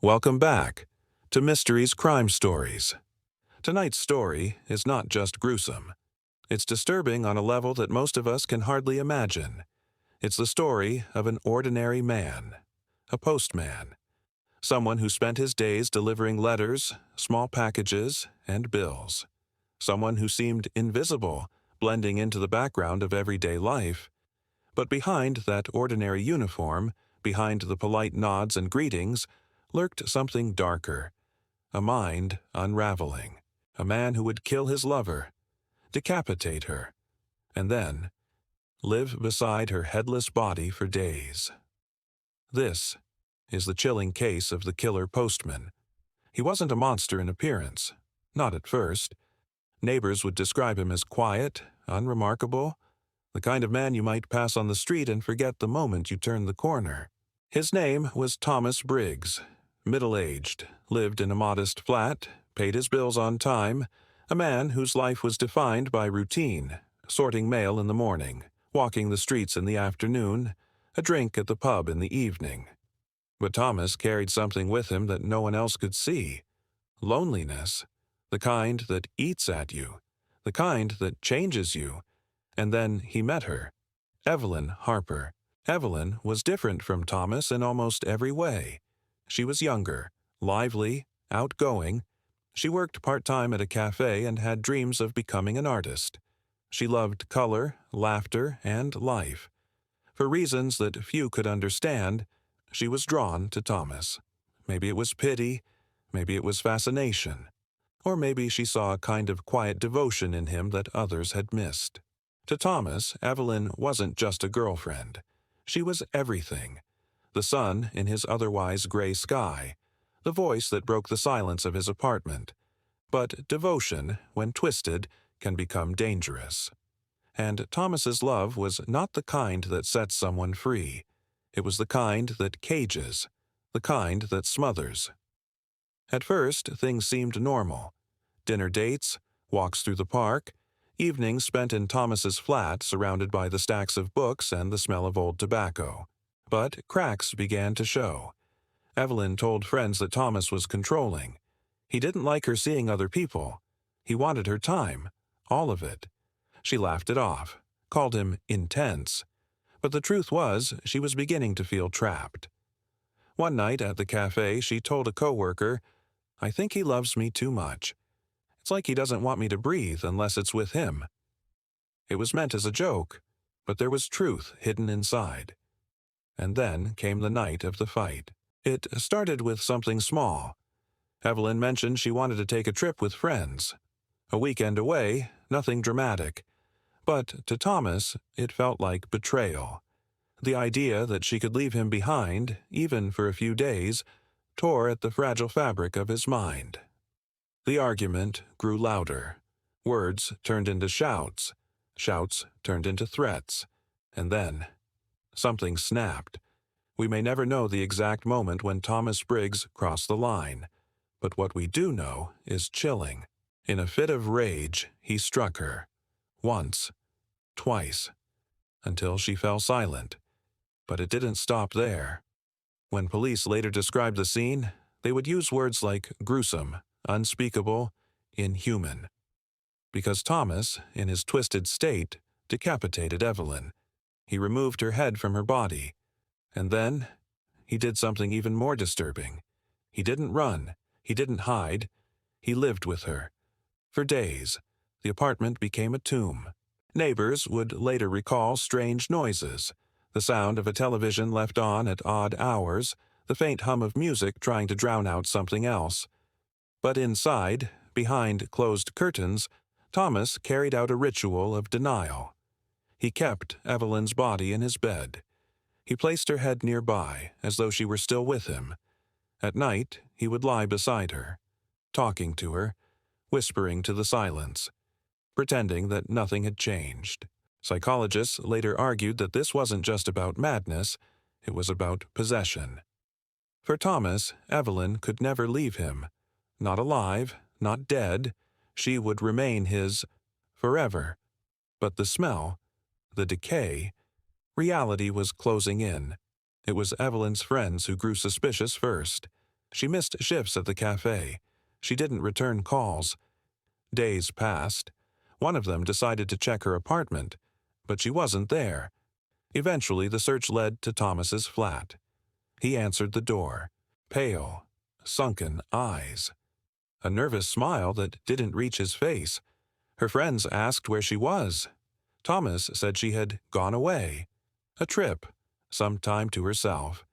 Welcome back to Mysteries Crime Stories. Tonight's story is not just gruesome. It's disturbing on a level that most of us can hardly imagine. It's the story of an ordinary man, a postman, someone who spent his days delivering letters, small packages, and bills. Someone who seemed invisible, blending into the background of everyday life. But behind that ordinary uniform, behind the polite nods and greetings, lurked something darker, a mind unraveling, a man who would kill his lover, decapitate her, and then live beside her headless body for days. This is the chilling case of the Killer Postman. He wasn't a monster in appearance, not at first. Neighbors would describe him as quiet, unremarkable, the kind of man you might pass on the street and forget the moment you turn the corner. His name was Thomas Briggs. Middle-aged, lived in a modest flat, paid his bills on time, a man whose life was defined by routine, sorting mail in the morning, walking the streets in the afternoon, a drink at the pub in the evening. But Thomas carried something with him that no one else could see. Loneliness, the kind that eats at you, the kind that changes you. And then he met her, Evelyn Harper. Evelyn was different from Thomas in almost every way. She was younger, lively, outgoing. She worked part-time at a cafe and had dreams of becoming an artist. She loved color, laughter, and life. For reasons that few could understand, she was drawn to Thomas. Maybe it was pity, maybe it was fascination, or maybe she saw a kind of quiet devotion in him that others had missed. To Thomas, Evelyn wasn't just a girlfriend. She was everything. The sun in his otherwise gray sky, the voice that broke the silence of his apartment. But devotion, when twisted, can become dangerous. And Thomas's love was not the kind that sets someone free. It was the kind that cages, the kind that smothers. At first, things seemed normal. Dinner dates, walks through the park, evenings spent in Thomas's flat surrounded by the stacks of books and the smell of old tobacco. But cracks began to show. Evelyn told friends that Thomas was controlling. He didn't like her seeing other people. He wanted her time, all of it. She laughed it off, called him intense. But the truth was, she was beginning to feel trapped. One night at the cafe, she told a coworker, "I think he loves me too much. It's like he doesn't want me to breathe unless it's with him." It was meant as a joke, but there was truth hidden inside. And then came the night of the fight. It started with something small. Evelyn mentioned she wanted to take a trip with friends. A weekend away, nothing dramatic. But to Thomas, it felt like betrayal. The idea that she could leave him behind, even for a few days, tore at the fragile fabric of his mind. The argument grew louder. Words turned into shouts. Shouts turned into threats. And then something snapped. We may never know the exact moment when Thomas Briggs crossed the line, but what we do know is chilling. In a fit of rage, he struck her. Once, twice, until she fell silent. But it didn't stop there. When police later described the scene, they would use words like gruesome, unspeakable, inhuman. Because Thomas, in his twisted state, decapitated Evelyn. He removed her head from her body. And then, he did something even more disturbing. He didn't run. He didn't hide. He lived with her. For days, the apartment became a tomb. Neighbors would later recall strange noises, the sound of a television left on at odd hours, the faint hum of music trying to drown out something else. But inside, behind closed curtains, Thomas carried out a ritual of denial. He kept Evelyn's body in his bed. He placed her head nearby, as though she were still with him. At night, he would lie beside her, talking to her, whispering to the silence, pretending that nothing had changed. Psychologists later argued that this wasn't just about madness, it was about possession. For Thomas, Evelyn could never leave him. Not alive, not dead, she would remain his forever. But the smell, the decay, reality was closing in. It was Evelyn's friends who grew suspicious first. She missed shifts at the cafe. She didn't return calls. Days passed. One of them decided to check her apartment, but she wasn't there. Eventually, the search led to Thomas's flat. He answered the door, pale, sunken eyes, a nervous smile that didn't reach his face. Her friends asked where she was. Thomas said she had gone away. A trip, some time to herself.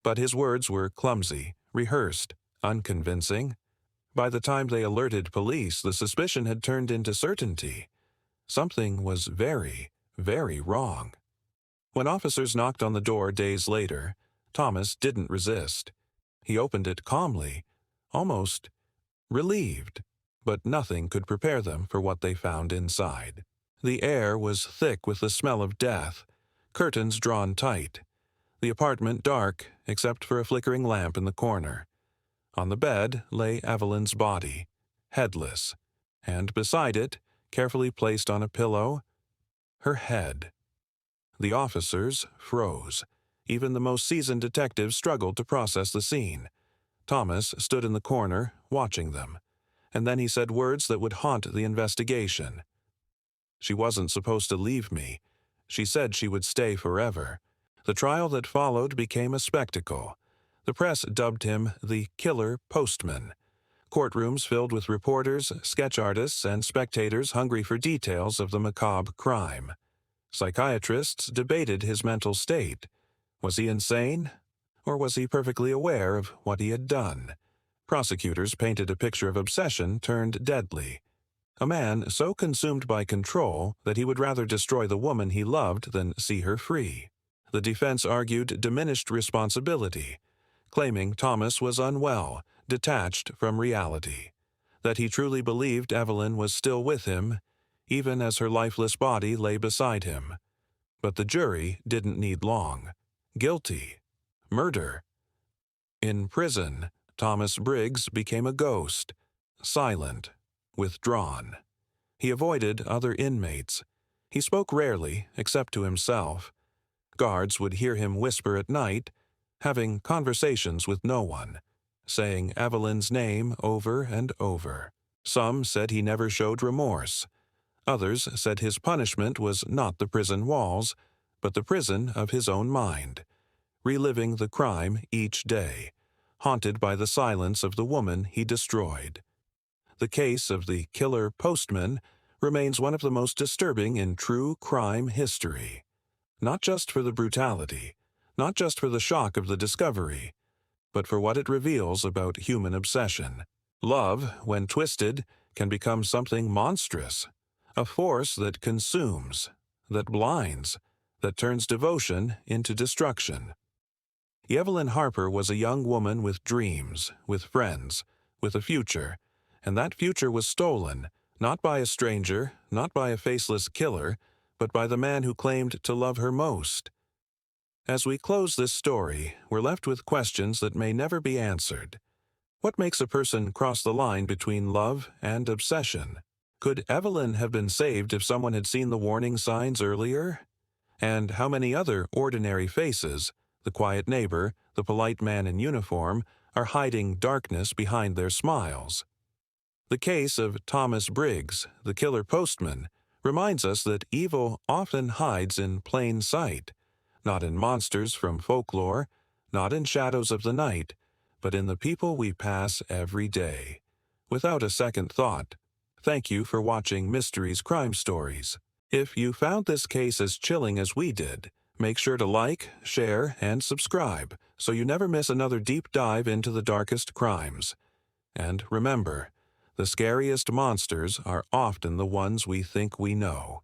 But his words were clumsy, rehearsed, unconvincing. By the time they alerted police, the suspicion had turned into certainty. Something was very, very wrong. When officers knocked on the door days later, Thomas didn't resist. He opened it calmly, almost relieved, but nothing could prepare them for what they found inside. The air was thick with the smell of death, curtains drawn tight. The apartment dark, except for a flickering lamp in the corner. On the bed lay Evelyn's body, headless, and beside it, carefully placed on a pillow, her head. The officers froze. Even the most seasoned detectives struggled to process the scene. Thomas stood in the corner, watching them, and then he said words that would haunt the investigation. "She wasn't supposed to leave me. She said she would stay forever." The trial that followed became a spectacle. The press dubbed him the Killer Postman. Courtrooms filled with reporters, sketch artists, and spectators hungry for details of the macabre crime. Psychiatrists debated his mental state. Was he insane? Or was he perfectly aware of what he had done? Prosecutors painted a picture of obsession turned deadly. A man so consumed by control that he would rather destroy the woman he loved than see her free. The defense argued diminished responsibility, claiming Thomas was unwell, detached from reality, that he truly believed Evelyn was still with him, even as her lifeless body lay beside him. But the jury didn't need long. Guilty. Murder. In prison, Thomas Briggs became a ghost, silent, withdrawn. He avoided other inmates. He spoke rarely, except to himself. Guards would hear him whisper at night, having conversations with no one, saying Evelyn's name over and over. Some said he never showed remorse. Others said his punishment was not the prison walls, but the prison of his own mind, reliving the crime each day, haunted by the silence of the woman he destroyed. The case of the Killer Postman remains one of the most disturbing in true crime history. Not just for the brutality, not just for the shock of the discovery, but for what it reveals about human obsession. Love, when twisted, can become something monstrous, a force that consumes, that blinds, that turns devotion into destruction. Evelyn Harper was a young woman with dreams, with friends, with a future, and that future was stolen, not by a stranger, not by a faceless killer, but by the man who claimed to love her most. As we close this story, we're left with questions that may never be answered. What makes a person cross the line between love and obsession? Could Evelyn have been saved if someone had seen the warning signs earlier? And how many other ordinary faces, the quiet neighbor, the polite man in uniform, are hiding darkness behind their smiles? The case of Thomas Briggs, the Killer Postman, reminds us that evil often hides in plain sight, not in monsters from folklore, not in shadows of the night, but in the people we pass every day. Without a second thought. Thank you for watching Mysteries Crime Stories. If you found this case as chilling as we did, make sure to like, share, and subscribe so you never miss another deep dive into the darkest crimes. And remember, the scariest monsters are often the ones we think we know.